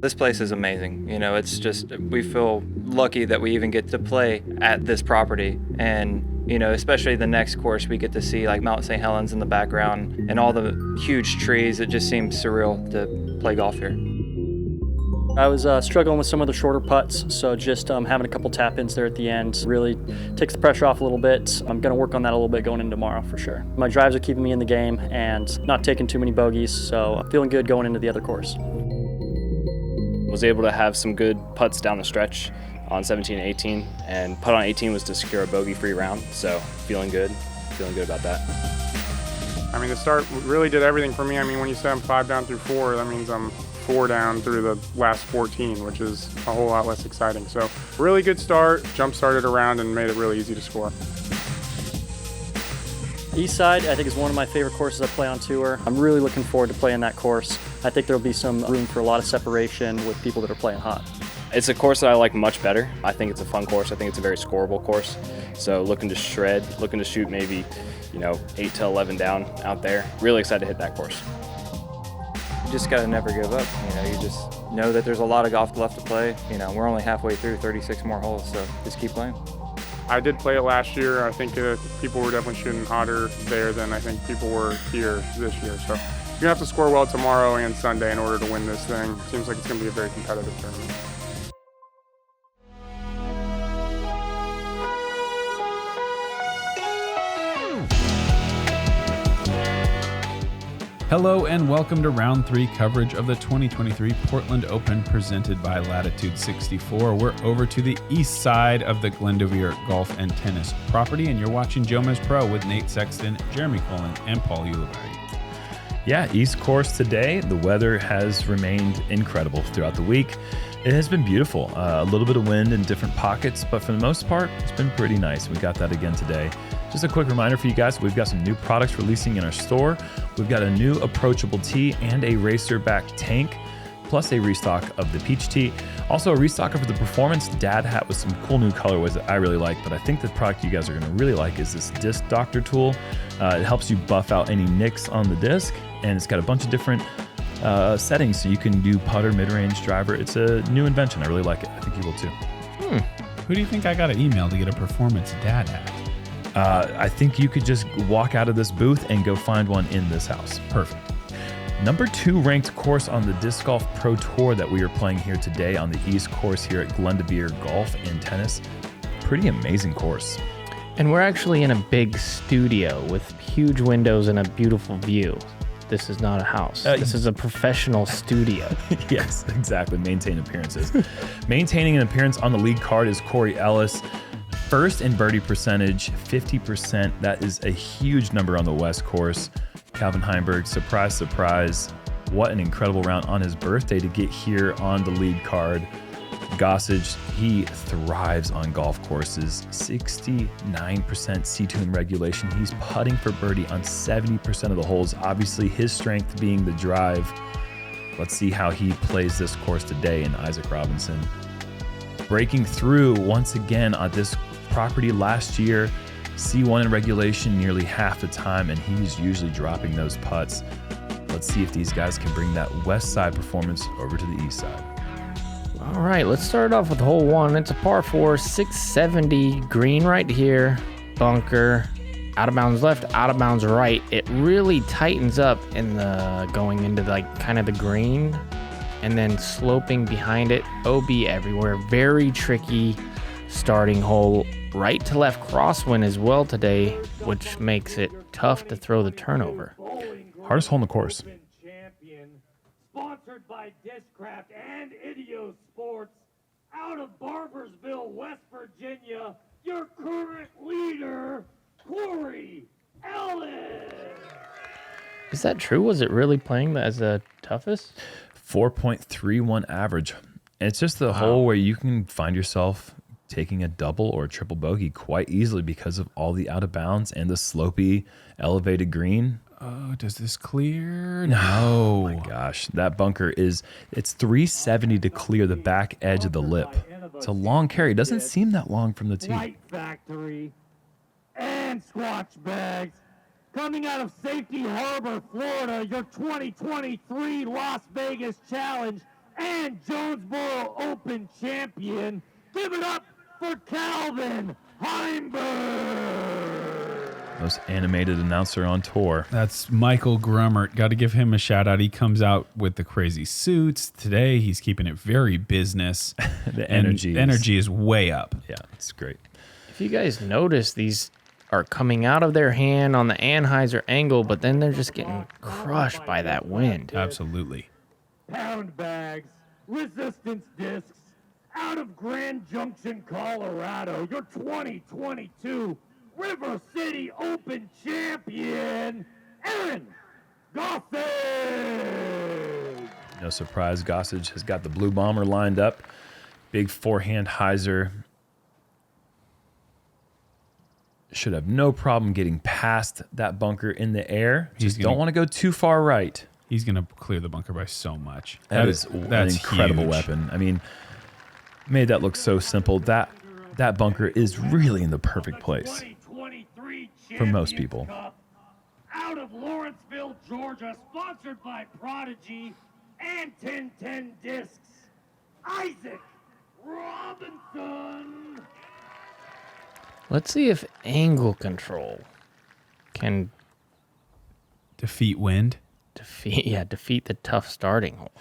This place is amazing. You know, it's just, we feel lucky that we even get to play at this property. And, you know, especially the next course, we get to see like Mount St. Helens in the background and all the huge trees. It just seems surreal to play golf here. I was struggling with some of the shorter putts, so just having a couple tap-ins there at the end really takes the pressure off a little bit. I'm going to work on that a little bit going into tomorrow for sure. My drives are keeping me in the game and not taking too many bogeys, so I'm feeling good going into the other course. Was able to have some good putts down the stretch on 17 and 18, and putt on 18 was to secure a bogey-free round, so feeling good about that. I mean, the start really did everything for me. I mean, when you say I'm 5 down through 4, that means I'm 4 down through the last 14, which is a whole lot less exciting. So really good start, jump started around and made it really easy to score. East Side, I think, is one of my favorite courses I play on tour. I'm really looking forward to playing that course. I think there'll be some room for a lot of separation with people that are playing hot. It's a course that I like much better. I think it's a fun course. I think it's a very scoreable course. So looking to shred, looking to shoot maybe, 8 to 11 down out there. Really excited to hit that course. You just got to never give up. You just know that there's a lot of golf left to play. We're only halfway through, 36 more holes, so just keep playing. I did play it last year. I think people were definitely shooting hotter there than I think people were here this year. So you're gonna have to score well tomorrow and Sunday in order to win this thing. Seems like it's gonna be a very competitive tournament. Hello and welcome to round 3 coverage of the 2023 Portland Open presented by Latitude 64. We're over to the east side of the Glendoveer golf and tennis property, and you're watching JomezPro with Nate Sexton, Jeremy Koling, and Paul Ulibarri. Yeah, East Course today. The weather has remained incredible throughout the week. It has been beautiful. A little bit of wind in different pockets, but for the most part, it's been pretty nice. We got that again today. Just a quick reminder for you guys, we've got some new products releasing in our store. We've got a new approachable tee and a racer back tank, plus a restock of the peach tee. Also a restock of the performance dad hat with some cool new colorways that I really like, but I think the product you guys are gonna really like is this disc doctor tool. It helps you buff out any nicks on the disc, and it's got a bunch of different settings, so you can do putter, mid-range, driver. It's a new invention. I really like it. I think you will too. Who do you think I got an email to get a performance dad hat? I think you could just walk out of this booth and go find one in this house. Perfect. Number 2 ranked course on the Disc Golf Pro Tour that we are playing here today on the East Course here at Glendoveer Golf and Tennis. Pretty amazing course. And we're actually in a big studio with huge windows and a beautiful view. This is not a house. This is a professional studio. Yes, exactly. Maintain appearances. Maintaining an appearance on the lead card is Corey Ellis. First in birdie percentage, 50%. That is a huge number on the West Course. Calvin Heimburg, surprise, surprise. What an incredible round on his birthday to get here on the lead card. Gossage, he thrives on golf courses. 69% C-tune regulation. He's putting for birdie on 70% of the holes. Obviously, his strength being the drive. Let's see how he plays this course today in Isaac Robinson. Breaking through once again on this property last year. C1 in regulation nearly half the time, and he's usually dropping those putts. Let's see if these guys can bring that west side performance over to the east side. All right, let's start off with hole 1. It's a par 4, 670 green right here, bunker, out of bounds left, out of bounds right. It really tightens up in the going into kind of the green, and then sloping behind it, OB everywhere. Very tricky starting hole. Right to left crosswind as well today, which makes it tough to throw the turnover. Hardest hole in the course. Sponsored by Discraft and Idio Sports, out of Barbersville, West Virginia, your current leader, Corey Ellis. Is that true? Was it really playing as the toughest? 4.31 average. And it's just the hole where you can find yourself taking a double or a triple bogey quite easily because of all the out of bounds and the slopey, elevated green. Oh, does this clear? No. Oh my gosh. That bunker it's 370 to clear the back edge of the lip. It's a long carry. It doesn't seem that long from the tee. Light Factory and Squatch Bags. Coming out of Safety Harbor, Florida, your 2023 Las Vegas Challenge and Jonesboro Open champion. Give it up for Calvin Heimburg. Most animated announcer on tour. That's Michael Grummert. Got to give him a shout out. He comes out with the crazy suits. Today, he's keeping it very business. The energy is way up. Yeah, it's great. If you guys notice, these are coming out of their hand on the Anheuser angle, but then they're just getting crushed by that wind. Absolutely. Pound bags, resistance discs, out of Grand Junction, Colorado, your 2022 River City Open champion, Aaron Gossage. No surprise, Gossage has got the Blue Bomber lined up. Big forehand hyzer. Should have no problem getting past that bunker in the air. Just don't want to go too far right. He's going to clear the bunker by so much. That's an incredible huge weapon. I mean, made that look so simple. That bunker is really in the perfect place for most people. Out of Lawrenceville, Georgia, sponsored by Prodigy and 1010 Discs, Issac Robinson. Let's see if angle control can defeat wind. Defeat the tough starting hole.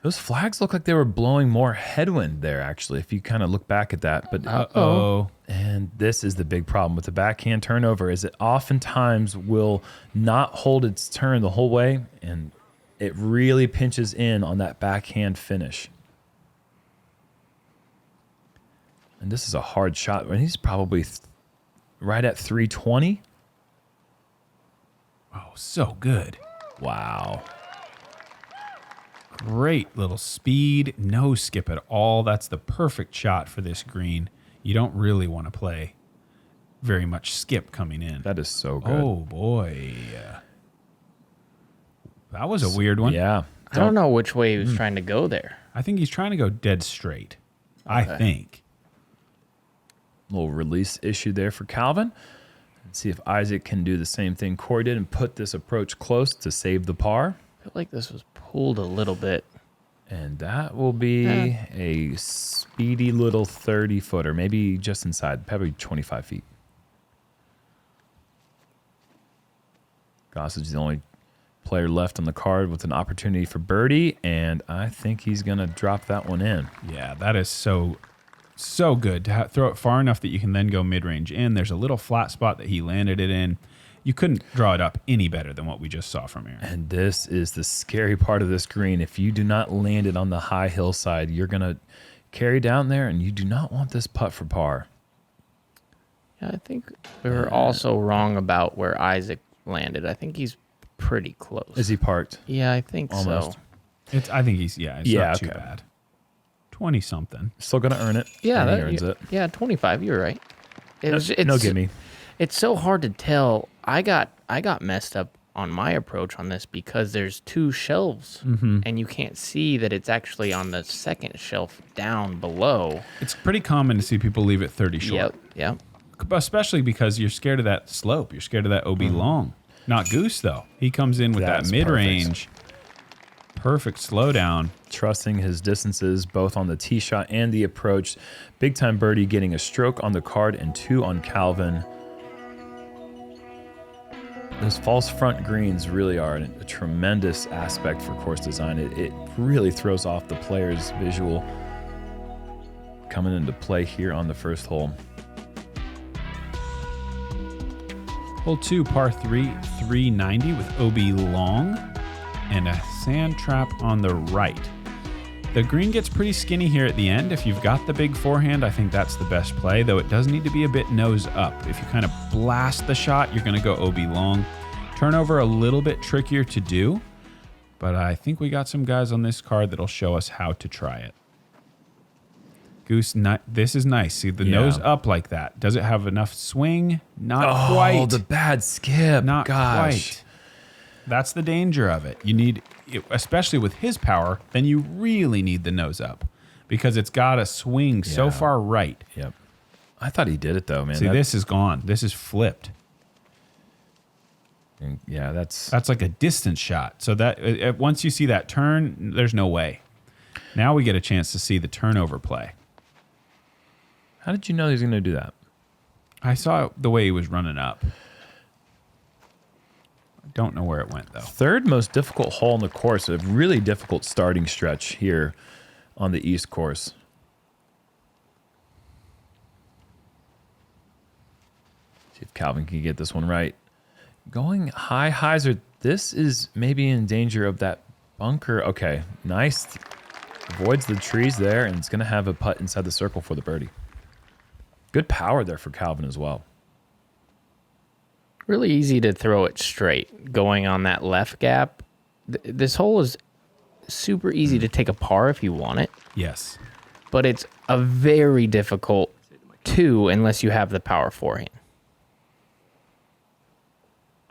Those flags look like they were blowing more headwind there, actually, if you kind of look back at that. But and this is the big problem with the backhand turnover, is it oftentimes will not hold its turn the whole way, and it really pinches in on that backhand finish. And this is a hard shot. And he's probably right at 320. Oh, so good. Wow. Great little speed, no skip at all. That's the perfect shot for this green. You don't really want to play very much skip coming in. That is so good. Oh, boy. That was a weird one. Yeah. I don't know which way he was trying to go there. I think he's trying to go dead straight. Okay. I think. Little release issue there for Calvin. Let's see if Isaac can do the same thing Corey did and put this approach close to save the par. I feel like this was pulled a little bit. And that will be a speedy little 30-footer, maybe just inside, probably 25 feet. Gossage is the only player left on the card with an opportunity for birdie, and I think he's going to drop that one in. Yeah, that is so good to throw it far enough that you can then go mid-range in. There's a little flat spot that he landed it in. You couldn't draw it up any better than what we just saw from Aaron. And this is the scary part of this green. If you do not land it on the high hillside, you're going to carry down there, and you do not want this putt for par. Yeah, I think we were also wrong about where Isaac landed. I think he's pretty close. Is he parked? Yeah, I think Almost. so. I think he's, it's not too bad. 20-something. Still going to earn it. Yeah, he earns it. Yeah, 25. You're right. No gimme. It's so hard to tell. I got messed up on my approach on this because there's two shelves, and you can't see that it's actually on the second shelf down below. It's pretty common to see people leave it 30 short. Yep. Especially because you're scared of that slope. You're scared of that OB long. Not Goose, though. He comes in with that mid-range. Perfect slowdown. Trusting his distances both on the tee shot and the approach. Big time birdie, getting a stroke on the card and 2 on Calvin. Those false front greens really are a tremendous aspect for course design. It really throws off the player's visual coming into play here on the first hole. Hole 2, par 3, 390 with OB long and a sand trap on the right. The green gets pretty skinny here at the end. If you've got the big forehand, I think that's the best play, though it does need to be a bit nose up. If you kind of blast the shot, you're going to go OB long. Turnover a little bit trickier to do, but I think we got some guys on this card that'll show us how to try it. Goose, this is nice. See the nose up like that. Does it have enough swing? Not quite. Oh, the bad skip. Not Gosh. quite. That's the danger of it. You need, especially with his power, then you really need the nose up because it's got to swing so far right. Yep. I thought he did it though, man. See, this is gone. This is flipped. Yeah, that's like a distance shot. So that once you see that turn, there's no way. Now we get a chance to see the turnover play. How did you know he was going to do that? I saw the way he was running up. I don't know where it went, though. Third most difficult hole in the course. A really difficult starting stretch here on the East course. See if Calvin can get this one right. Going high hyzer. This is maybe in danger of that bunker. Okay, nice. Avoids the trees there, and it's going to have a putt inside the circle for the birdie. Good power there for Calvin as well. Really easy to throw it straight going on that left gap. This hole is super easy to take a par if you want it, Yes. but it's a very difficult two unless you have the power forehand.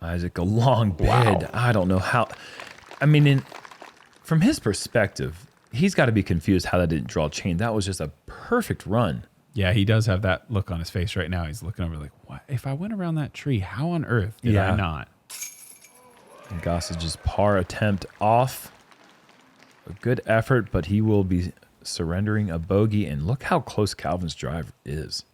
Isaac, a long bid. Wow. I don't know how. I mean, from his perspective, he's got to be confused how that didn't draw chain. That was just a perfect run. Yeah, he does have that look on his face right now. He's looking over like, what? If I went around that tree, how on earth did I not? And Gossage's par attempt off. A good effort, but he will be surrendering a bogey. And look how close Calvin's drive is.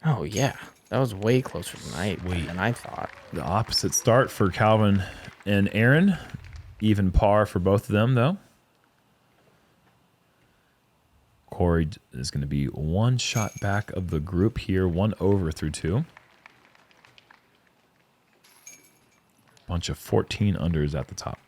Oh, yeah. That was way closer than I thought. The opposite start for Calvin and Aaron. Even par for both of them, though. Corey is going to be one shot back of the group here, one over through two. Bunch of 14 unders at the top.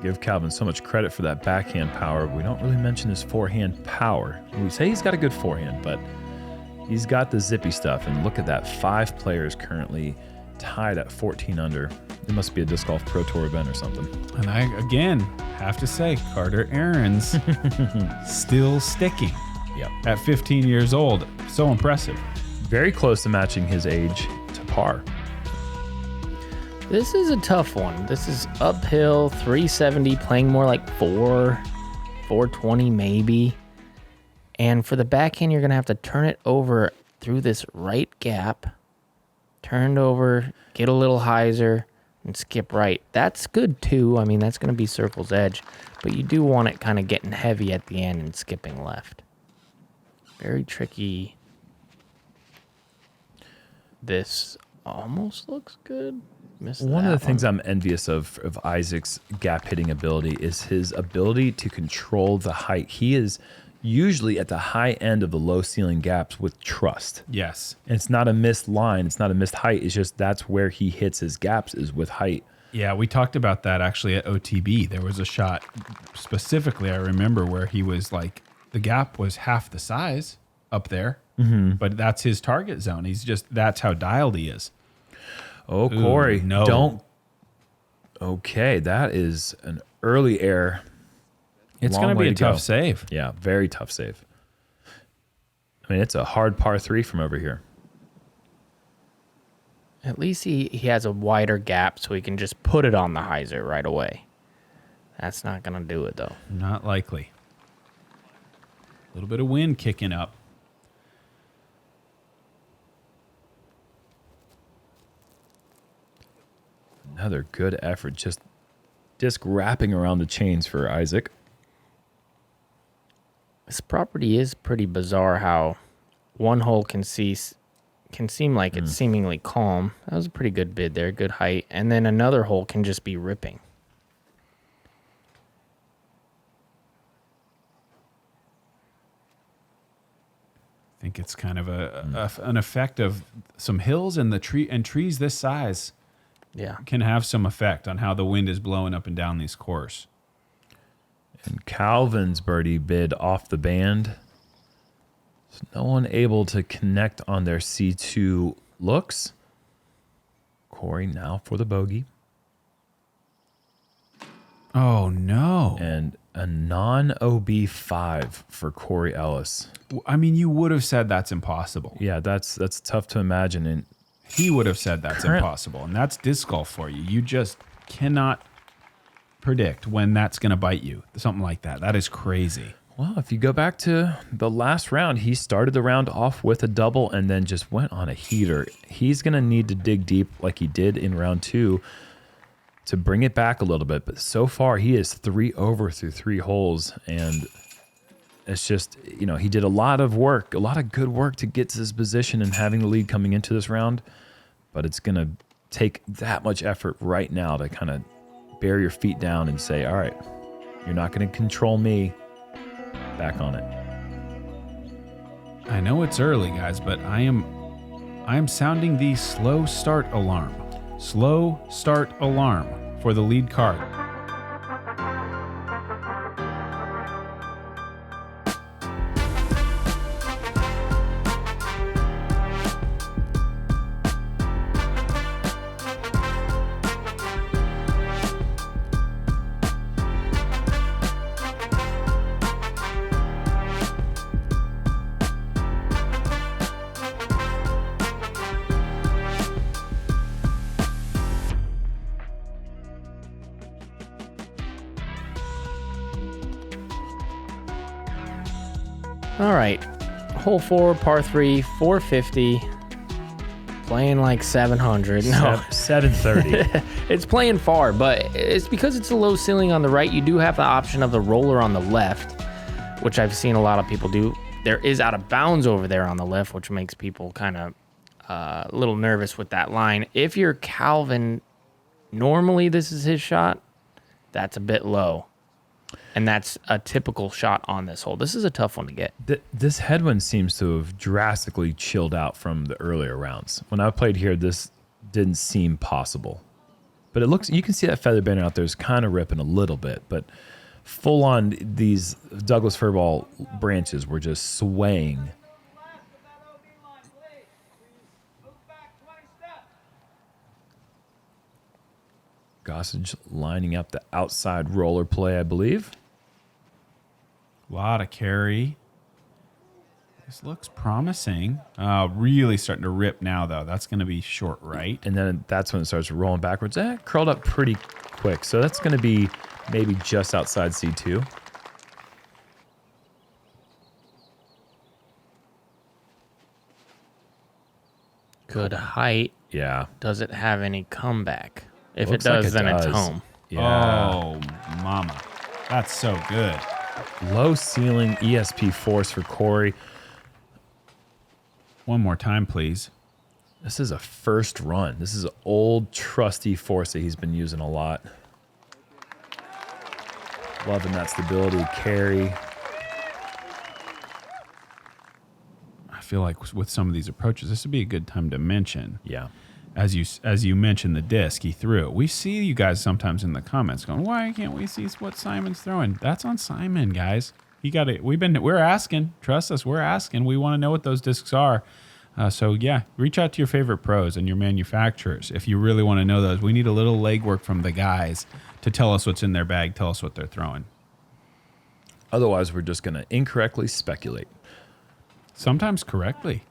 Give Calvin so much credit for that backhand power. We don't really mention his forehand power. We say he's got a good forehand, but he's got the zippy stuff. And look at that. 5 players currently tied at 14 under. It must be a Disc Golf Pro Tour event or something. And I, again, have to say, Carter Aarons still sticking. Yep. At 15 years old. So impressive. Very close to matching his age to par. This is a tough one. This is uphill, 370, playing more like 420 maybe. And for the backhand, you're going to have to turn it over through this right gap, turned over, get a little hyzer, and skip right. That's good too. I mean, that's going to be circle's edge, but you do want it kind of getting heavy at the end and skipping left. Very tricky. This almost looks good. One of the things I'm envious of Isaac's gap hitting ability is his ability to control the height. He is usually at the high end of the low ceiling gaps with trust. Yes. And it's not a missed line. It's not a missed height. It's just that's where he hits his gaps is with height. Yeah, we talked about that actually at OTB. There was a shot specifically, I remember, where he was like, the gap was half the size up there, but that's his target zone. He's just, that's how dialed he is. Oh, Corey, no. Don't. Okay, that is an early error. It's going to be a tough save. Yeah, very tough save. I mean, it's a hard par 3 from over here. At least he has a wider gap so he can just put it on the hyzer right away. That's not going to do it, though. Not likely. A little bit of wind kicking up. Another good effort. Just disc wrapping around the chains for Isaac. This property is pretty bizarre how one hole can seem like it's seemingly calm. That was a pretty good bid there, good height. And then another hole can just be ripping. I think it's kind of an effect of some hills and trees this size. Yeah. Can have some effect on how the wind is blowing up and down these course. And Calvin's birdie bid off the band. So no one able to connect on their C2 looks. Corey now for the bogey. Oh, no. And a non-OB 5 for Corey Ellis. I mean, you would have said that's impossible. Yeah, that's tough to imagine. And he would have said that's impossible. And that's disc golf for you. You just cannot predict when that's going to bite you. Something like that. That is crazy. Well, if you go back to the last round, he started the round off with a double and then just went on a heater. He's going to need to dig deep like he did in round 2 to bring it back a little bit. But so far, he is 3 over through 3 holes. And it's just, you know, he did a lot of work, a lot of good work to get to this position and having the lead coming into this round. But it's going to take that much effort right now to kind of bear your feet down and say, all right, you're not going to control me. Back on it. I know it's early, guys, but I am sounding the slow start alarm. Slow start alarm for the lead card. All right, hole 4, par 3, 450, playing like 700. No, 730. it's playing far, but it's because it's a low ceiling on the right. You do have the option of the roller on the left, which I've seen a lot of people do. There is out of bounds over there on the left, which makes people kind of a little nervous with that line. If you're Calvin, normally this is his shot. That's a bit low. And that's a typical shot on this hole. This is a tough one to get. This headwind seems to have drastically chilled out from the earlier rounds. When I played here, this didn't seem possible. But it looks, you can see that feather banner out there is kind of ripping a little bit, but full on these Douglas furball branches were just swaying. Gossage lining up the outside roller play, I believe. A lot of carry. This looks promising. Really starting to rip now, though. That's going to be short right. And then that's when it starts rolling backwards. Curled up pretty quick. So that's going to be maybe just outside C2. Good height. Yeah. Does it have any comeback? If Looks it does, like it then does. it's home. Yeah. Oh, mama. That's so good. Low ceiling ESP force for Corey. One more time, please. This is a first run. This is an old trusty force that he's been using a lot. Loving that stability, carry. I feel like with some of these approaches, this would be a good time to mention. Yeah. as you mentioned, the disc he threw. We see you guys sometimes in the comments going, "Why can't we see what Simon's throwing?" That's on Simon, guys. He got it. We're asking. Trust us, we're asking. We want to know what those discs are. So yeah, reach out to your favorite pros and your manufacturers if you really want to know those. We need a little legwork from the guys to tell us what's in their bag, tell us what they're throwing. Otherwise, we're just going to incorrectly speculate. Sometimes correctly.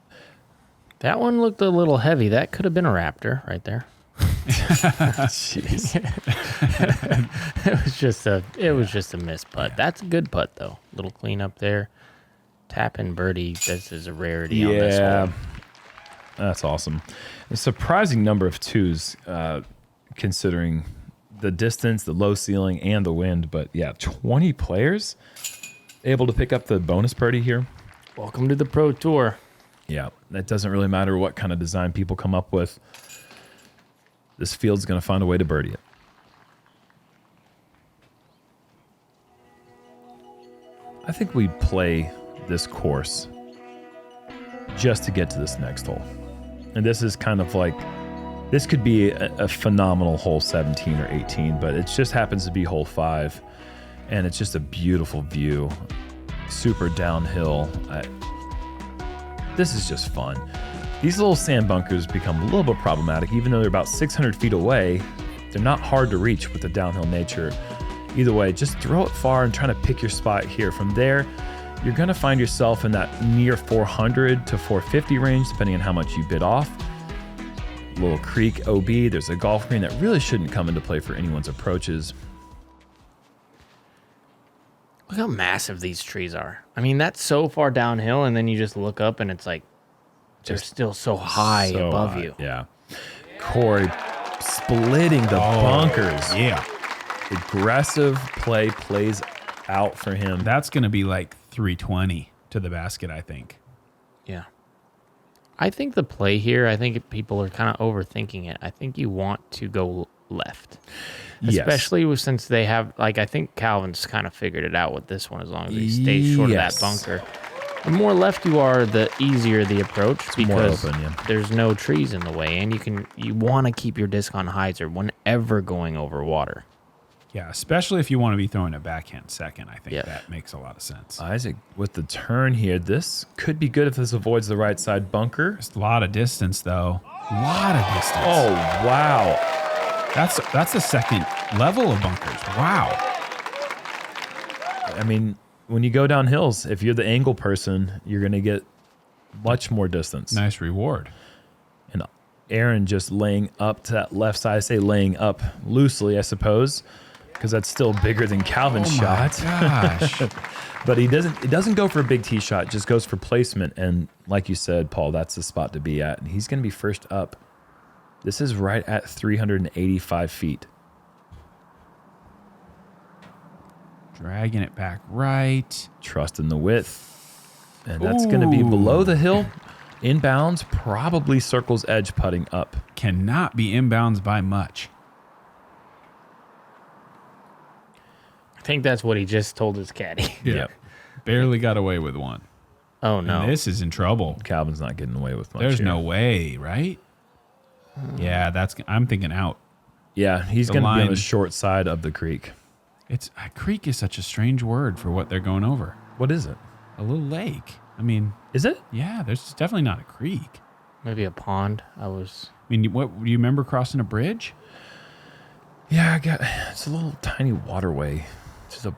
That one looked a little heavy. That could have been a Raptor right there. Jeez. It was just a miss putt. That's a good putt though. Little cleanup there. Tap in birdie. This is a rarity on this hole. That's awesome. A surprising number of twos, considering the distance, the low ceiling, and the wind. But yeah, 20 players able to pick up the bonus birdie here. Welcome to the Pro Tour. Yeah, it doesn't really matter what kind of design people come up with. This field's going to find a way to birdie it. I think we play this course just to get to this next hole. And this is kind of like, this could be a phenomenal hole 17 or 18, but it just happens to be hole 5. And it's just a beautiful view. Super downhill. This is just fun. These little sand bunkers become a little bit problematic, even though they're about 600 feet away. They're not hard to reach with the downhill nature. Either way, just throw it far and try to pick your spot here. From there, you're gonna find yourself in that near 400 to 450 range, depending on how much you bid off. Little creek OB, there's a golf green that really shouldn't come into play for anyone's approaches. Look how massive these trees are. I mean, that's so far downhill, and then you just look up, and it's like they're still so high above high. you. Yeah. Corey splitting the bunkers. Yeah. Aggressive play plays out for him. That's going to be like 320 to the basket, I think. Yeah. I think the play here, I think people are kind of overthinking it. I think you want to go left. Yes. Especially since they have, like, I think Calvin's kind of figured it out with this one as long as he stays short of that bunker. The more left you are, the easier the approach because more open, yeah. there's no trees in the way, and you want to keep your disc on hyzer whenever going over water. Yeah, especially if you want to be throwing a backhand second. I think that makes a lot of sense. Isaac with the turn here. This could be good if this avoids the right side bunker. There's a lot of distance, though. A lot of distance. Oh, wow. That's the second level of bunkers. Wow. I mean, when you go down hills, if you're the angle person, you're going to get much more distance. Nice reward. And Aaron just laying up to that left side. I say laying up loosely, I suppose, because that's still bigger than Calvin's shot. Gosh. But it doesn't go for a big tee shot, just goes for placement. And like you said, Paul, that's the spot to be at. And he's going to be first up. This is right at 385 feet. Dragging it back right. Trusting the width. And that's going to be below the hill. Inbounds, probably circle's edge putting up. Cannot be inbounds by much. I think that's what he just told his caddy. Yeah. Yep. Barely got away with one. Oh, no. And this is in trouble. Calvin's not getting away with much. There's here. no way, right? Yeah, I'm thinking out. Yeah, he's going to be on the short side of the creek. A creek is such a strange word for what they're going over. What is it? A little lake. I mean, is it? Yeah, there's definitely not a creek. Maybe a pond. I mean, what do you remember crossing a bridge? Yeah, it's a little tiny waterway. It's just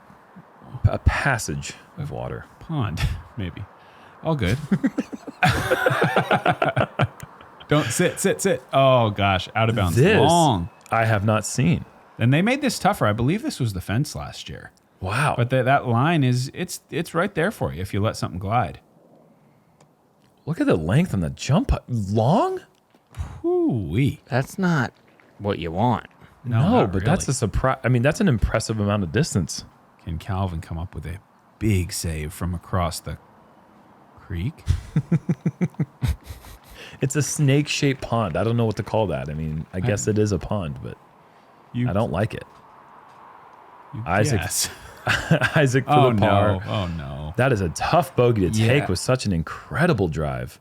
a passage of water. Pond, maybe. All good. Don't sit. Oh gosh, out of bounds. Long. I have not seen. And they made this tougher. I believe this was the fence last year. Wow. But that line it's right there for you if you let something glide. Look at the length on the jump. Long? Ooh-wee. That's not what you want. No, but really. That's a surprise. I mean, that's an impressive amount of distance. Can Calvin come up with a big save from across the creek? It's a snake-shaped pond. I don't know what to call that. I mean, I guess it is a pond, but I don't like it. Isaac for the par. Oh, no. That is a tough bogey to take with such an incredible drive.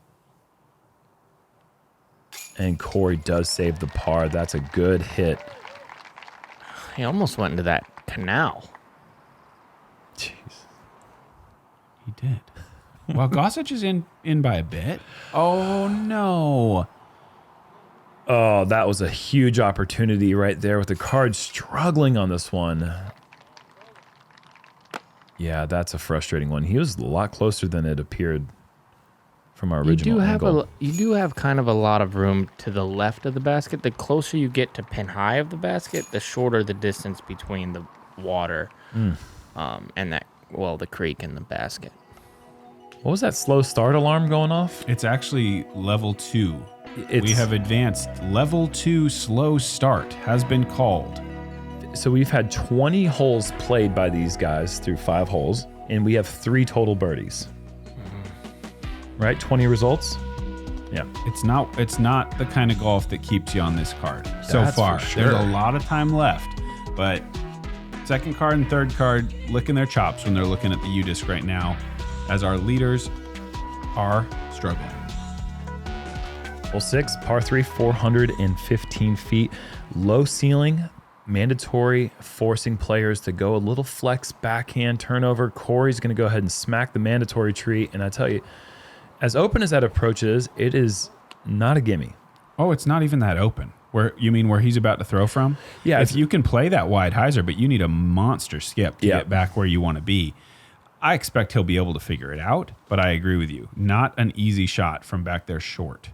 And Corey does save the par. That's a good hit. He almost went into that canal. Jeez. He did. Well, Gossage is in by a bit. Oh, no. Oh, that was a huge opportunity right there with the card struggling on this one. Yeah, that's a frustrating one. He was a lot closer than it appeared from our original angle. You do have kind of a lot of room to the left of the basket. The closer you get to pin high of the basket, the shorter the distance between the water and the creek and the basket. What was that slow start alarm going off? It's actually level 2. We have advanced. Level 2 slow start has been called. So we've had 20 holes played by these guys through 5 holes, and we have 3 total birdies. Right? 20 results? Yeah. It's not the kind of golf that keeps you on this card so far. For sure. There's a lot of time left, but second card and third card licking their chops when they're looking at the UDISC right now, as our leaders are struggling. Hole 6, par 3, 415 feet. Low ceiling, mandatory, forcing players to go a little flex backhand turnover. Corey's going to go ahead and smack the mandatory tree. And I tell you, as open as that approach is, it is not a gimme. Oh, it's not even that open. Where he's about to throw from? Yeah. If you can play that wide hyzer, but you need a monster skip to get back where you want to be. I expect he'll be able to figure it out, but I agree with you. Not an easy shot from back there short.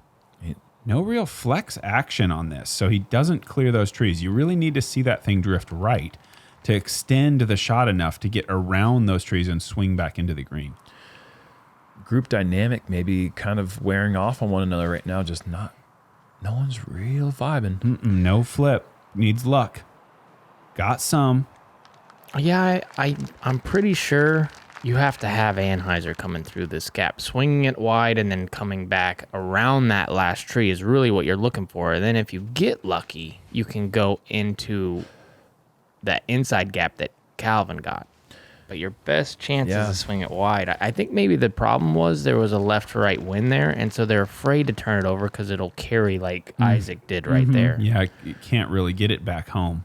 No real flex action on this, so he doesn't clear those trees. You really need to see that thing drift right to extend the shot enough to get around those trees and swing back into the green. Group dynamic maybe kind of wearing off on one another right now. Just no one's real vibing. No flip. Needs luck. Got some. Yeah, I'm pretty sure you have to have Anheuser coming through this gap. Swinging it wide and then coming back around that last tree is really what you're looking for. And then if you get lucky, you can go into that inside gap that Calvin got. But your best chance is to swing it wide. I think maybe the problem was there was a left-to-right wind there, and so they're afraid to turn it over because it'll carry like Isaac did right there. Yeah, you can't really get it back home.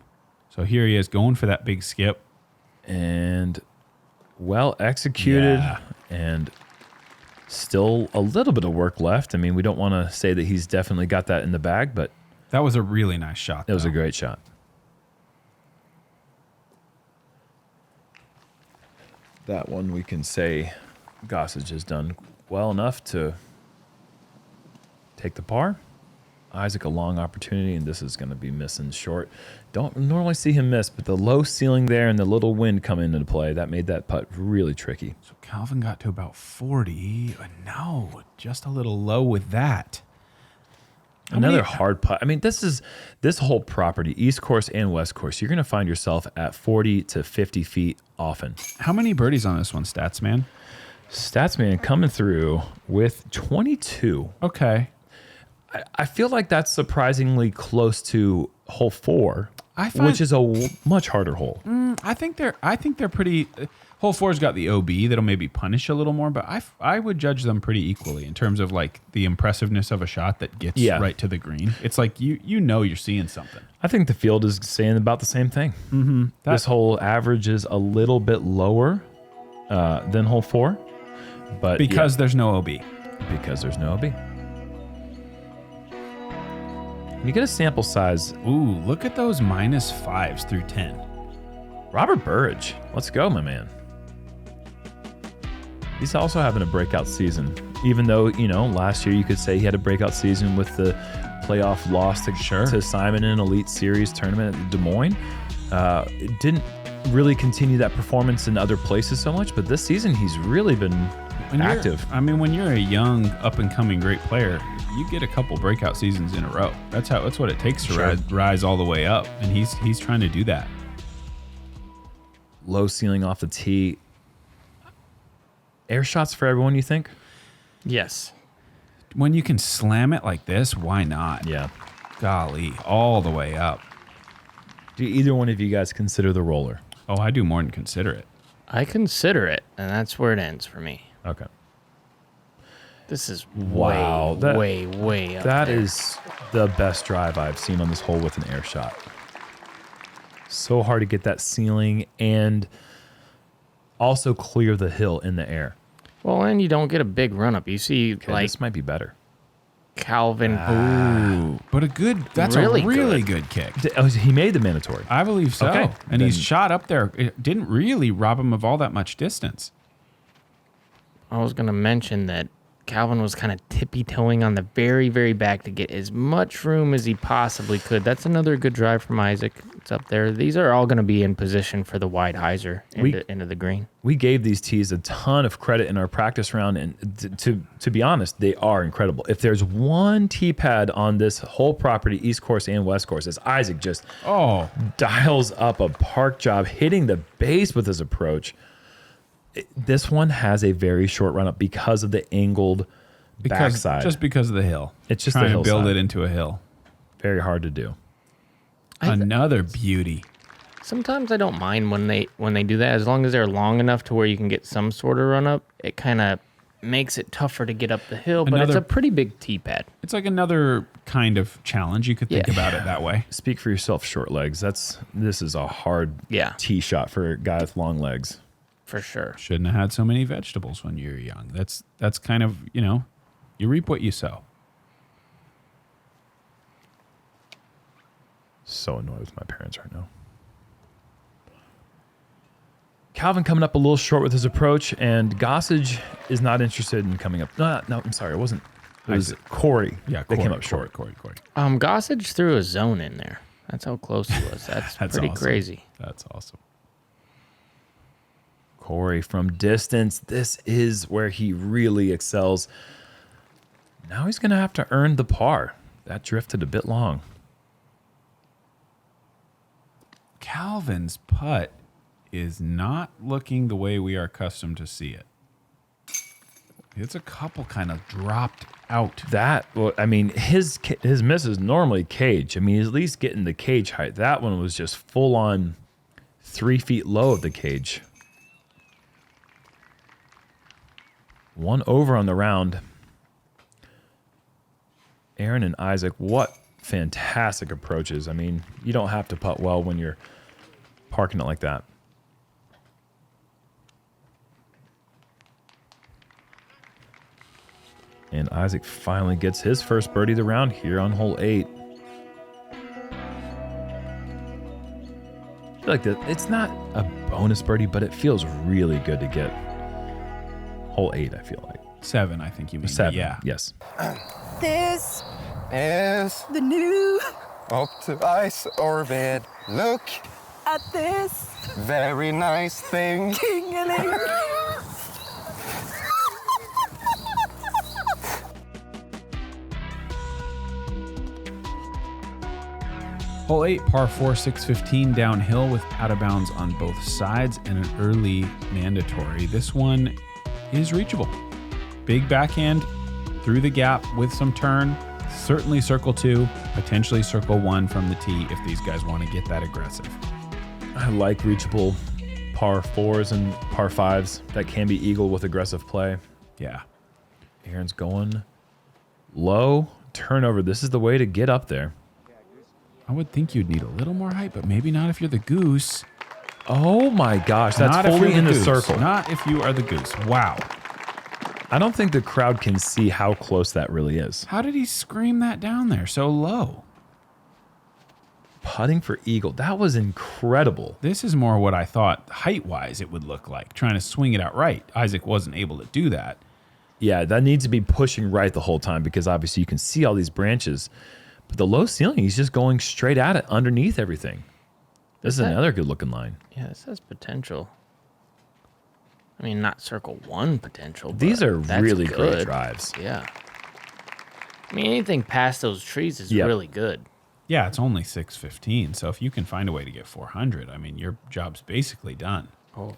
So here he is going for that big skip. And well executed, and still a little bit of work left. I mean, we don't want to say that he's definitely got that in the bag, but that was a really nice shot. It was a great shot. That one we can say Gossage has done well enough to take the par. Isaac a long opportunity, and this is going to be missing short. Don't normally see him miss, but the low ceiling there and the little wind come into play, that made that putt really tricky. So Calvin got to about 40. No, just a little low with that. Another hard putt. I mean, this whole property, East Course and West Course, you're going to find yourself at 40 to 50 feet often. How many birdies on this one, Statsman? Statsman coming through with 22. Okay. I feel like that's surprisingly close to hole 4, which is a much harder hole. I think they're pretty. Hole 4's got the OB that'll maybe punish a little more, but I would judge them pretty equally in terms of like the impressiveness of a shot that gets right to the green. It's like you know you're seeing something. I think the field is saying about the same thing. This hole average is a little bit lower than hole 4, but because there's no OB. Because there's no OB. You get a sample size. Ooh, look at those -5s through 10. Robert Burridge, let's go, my man. He's also having a breakout season, even though, last year you could say he had a breakout season with the playoff loss to Simon in an Elite Series tournament at Des Moines. It didn't really continue that performance in other places so much, but this season he's really been active. When you're a young, up-and-coming great player, you get a couple breakout seasons in a row. That's what it takes to rise all the way up, and he's trying to do that. Low ceiling off the tee. Air shots for everyone, you think? Yes. When you can slam it like this, why not? Yeah. Golly, all the way up. Do either one of you guys consider the roller? Oh, I do more than consider it. I consider it, and that's where it ends for me. Okay. This is way up That is the best drive I've seen on this hole with an air shot. So hard to get that ceiling and also clear the hill in the air. Well, and you don't get a big run up. You see, this might be better. Calvin. Ooh, but that's really a really good kick. He made the mandatory. I believe so. Okay. And he's shot up there. It didn't really rob him of all that much distance. I was going to mention that Calvin was kind of tippy-toeing on the very, very back to get as much room as he possibly could. That's another good drive from Isaac. It's up there. These are all going to be in position for the wide hyzer into the green. We gave these tees a ton of credit in our practice round, and to be honest, they are incredible. If there's one tee pad on this whole property, East Course and West Course, is Isaac just dials up a park job, hitting the base with his approach. This one has a very short run up because of the angled backside. Just because of the hill. It's just trying the to build it into a hill. Very hard to do. Another beauty. Sometimes I don't mind when they do that, as long as they're long enough to where you can get some sort of run up. It kind of makes it tougher to get up the hill, but it's a pretty big tee pad. It's like another kind of challenge. You could think about it that way. Speak for yourself, short legs. This is a hard tee shot for a guy with long legs. For sure. Shouldn't have had so many vegetables when you were young. That's kind of, you reap what you sow. So annoyed with my parents right now. Calvin coming up a little short with his approach, and Gossage is not interested in coming up. No, I'm sorry. It wasn't. It was Corey. Yeah, they came up short. Corey. Gossage threw a zone in there. That's how close he was. That's pretty awesome. crazy. That's awesome. Corey from distance. This is where he really excels. Now he's going to have to earn the par. That drifted a bit long. Calvin's putt is not looking the way we are accustomed to see it. It's a couple kind of dropped out. Well, I mean, his miss is normally cage. I mean, he's at least getting the cage height. That one was just full on 3 feet low of the cage. 1 over on the round. Aaron and Isaac, what fantastic approaches. I mean, you don't have to putt well when you're parking it like that. And Isaac finally gets his first birdie of the round here on hole 8. I feel like it's not a bonus birdie, but it feels really good to get hole 8, I feel like. 7, I think you mean. 7, yeah. Yes. This is the new up to ice orbit. Look at this very nice thing. tingling. Hole 8, par 4, 615 downhill with out of bounds on both sides and an early mandatory. This one is reachable. Big backhand through the gap with some turn. Certainly circle 2, potentially circle 1 from the tee if these guys want to get that aggressive. I like reachable par 4s and par 5s. That can be eagle with aggressive play. Yeah. Aaron's going low. Turnover. This is the way to get up there. I would think you'd need a little more height, but maybe not if you're the goose. Oh my gosh, that's Not if fully you're in the goose. circle. Not if you are the goose. Wow. I don't think the crowd can see how close that really is. How did he scream that down there so low? Putting for eagle. That was incredible. This is more what I thought height-wise it would look like, trying to swing it out right. Isaac wasn't able to do that. Yeah, that needs to be pushing right the whole time because obviously you can see all these branches. But the low ceiling, he's just going straight at it underneath everything. This is another good-looking line. Yeah, this has potential. I mean, not circle 1 potential. These are that's really good. great drives. Yeah. I mean, anything past those trees is really good. Yeah, it's only 615, so if you can find a way to get 400, I mean, your job's basically done. Oh.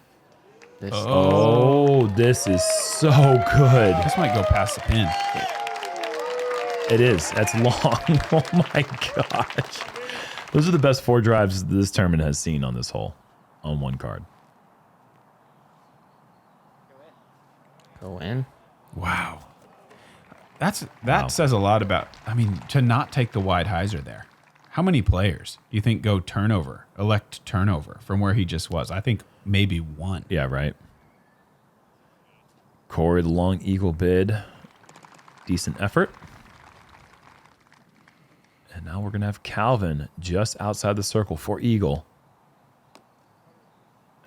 This is so good. This might go past the pin. It is. That's long. Oh my gosh. Those are the best 4 drives this tournament has seen on this hole, on one card. Go in. Wow. That says a lot about, I mean, to not take the wide hyzer there. How many players do you think go turnover, elect turnover from where he just was? I think maybe 1. Yeah, right. Corey, the long eagle bid. Decent effort. And now we're going to have Calvin just outside the circle for eagle.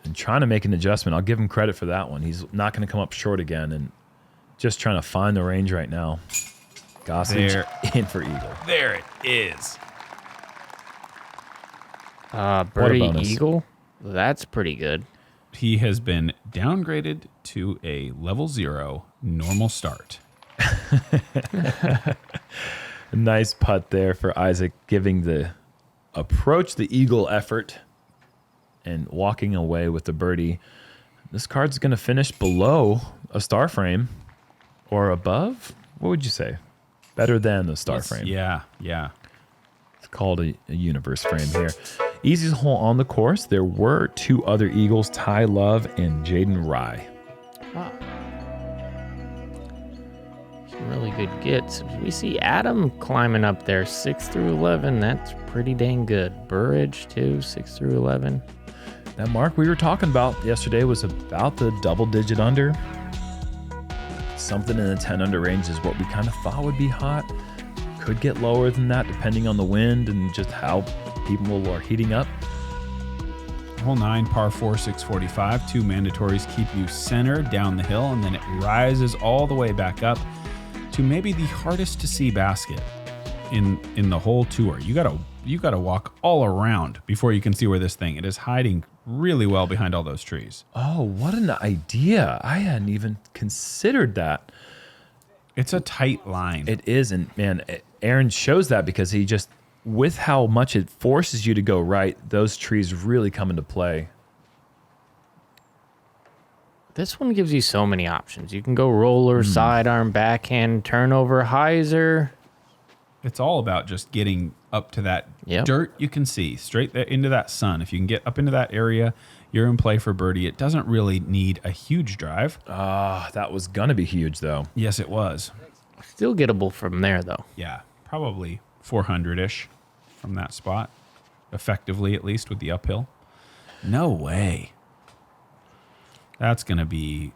And trying to make an adjustment. I'll give him credit for that one. He's not going to come up short again and just trying to find the range right now. Gossage in for eagle. There it is. Birdie bonus. eagle. That's pretty good. He has been downgraded to a level 0 normal start. Nice putt there for Isaac, giving the approach the eagle effort and walking away with the birdie. This card's going to finish below a star frame or above. What would you say? Better than the star frame. Yeah. It's called a universe frame here. Easiest hole on the course. There were 2 other eagles, Ty Love and Jaden Rye. Wow. Some really good gets. We see Adam climbing up there, 6 through 11. That's pretty dang good. Burridge too, 6 through 11. That mark we were talking about yesterday was about the double-digit under. Something in the 10 under range is what we kind of thought would be hot. Could get lower than that depending on the wind and just how people are heating up. Hole 9, par 4, 645. 2 mandatories keep you centered down the hill, and then it rises all the way back up to maybe the hardest to see basket in the whole tour. You gotta walk all around before you can see where this thing. It is hiding really well behind all those trees. Oh, what an idea. I hadn't even considered that. It's a tight line. It is, and man, Aaron shows that because he just, with how much it forces you to go right, those trees really come into play. This one gives you so many options. You can go roller, sidearm, backhand, turnover, hyzer. It's all about just getting up to that dirt you can see, straight there into that sun. If you can get up into that area, you're in play for birdie. It doesn't really need a huge drive. That was going to be huge, though. Yes, it was. Still gettable from there, though. Yeah, probably 400-ish from that spot, effectively at least with the uphill. No way. That's going to be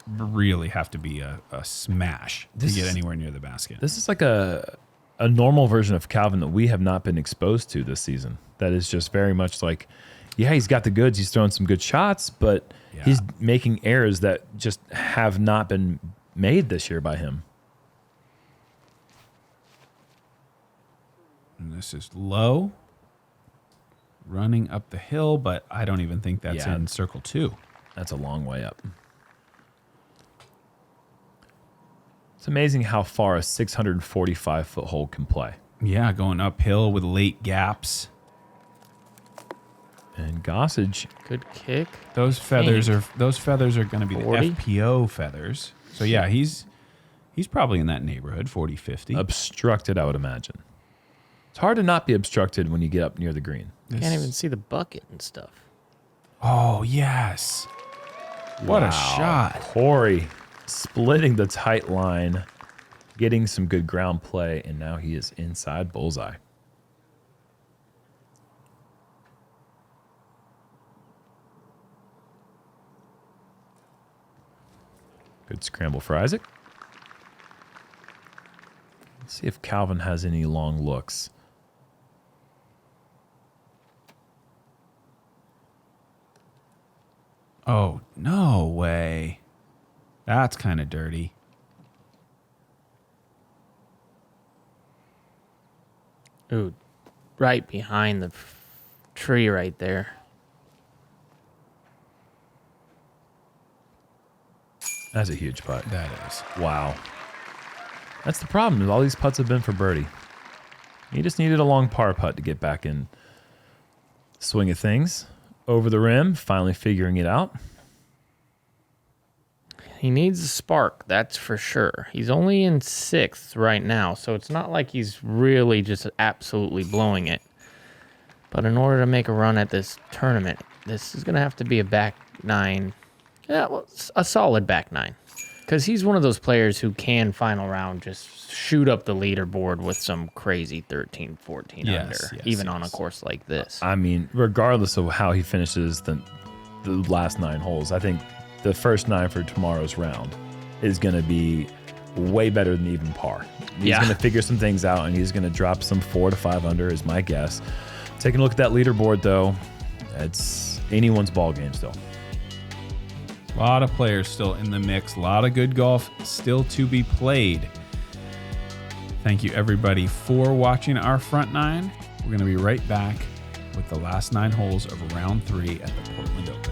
really have to be a smash to get anywhere near the basket. This is like a normal version of Calvin that we have not been exposed to this season. That is just very much like, yeah, he's got the goods. He's throwing some good shots, but he's making errors that just have not been made this year by him. And this is low, running up the hill, but I don't even think that's in circle 2. That's a long way up. It's amazing how far a 645-foot hole can play. Yeah, going uphill with late gaps. And Gossage, good kick. Those feathers are going to be 40? the FPO feathers. So yeah, he's probably in that neighborhood, 40, 50. obstructed, I would imagine. It's hard to not be obstructed when you get up near the green. Can't even see the bucket and stuff. Oh, yes. What a shot. Corey splitting the tight line, getting some good ground play, and now he is inside bullseye. Good scramble for Isaac. Let's see if Calvin has any long looks. Oh, no way. That's kind of dirty. Ooh, right behind the tree right there. That's a huge putt. That is. Wow. That's the problem. All these putts have been for birdie. He just needed a long par putt to get back in swing of things. Over the rim, finally figuring it out. He needs a spark, that's for sure. He's only in 6th right now, so it's not like he's really just absolutely blowing it. But in order to make a run at this tournament, this is going to have to be a back 9. Yeah, well, a solid back 9. Because he's one of those players who can final round just shoot up the leaderboard with some crazy 13, 14 under, even on a course like this. I mean, regardless of how he finishes the last 9 holes, I think the first 9 for tomorrow's round is going to be way better than even par. He's going to figure some things out, and he's going to drop some 4 to 5 under is my guess. Taking a look at that leaderboard, though, it's anyone's ball game still. A lot of players still in the mix. A lot of good golf still to be played. Thank you, everybody, for watching our front 9. We're going to be right back with the last 9 holes of round 3 at the Portland Open.